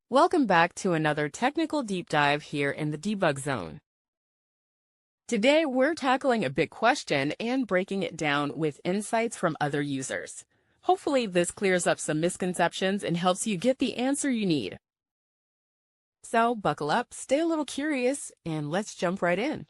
Welcome back to another technical deep dive here in the debug zone. Today, we're tackling a big question and breaking it down with insights from other users. Hopefully, this clears up some misconceptions and helps you get the answer you need. So, buckle up, stay a little curious, and let's jump right in.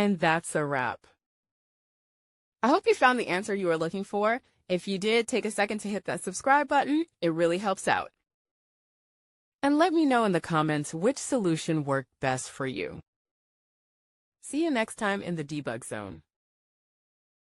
And that's a wrap. I hope you found the answer you were looking for. If you did, take a second to hit that subscribe button. It really helps out. And let me know in the comments which solution worked best for you. See you next time in the debug zone.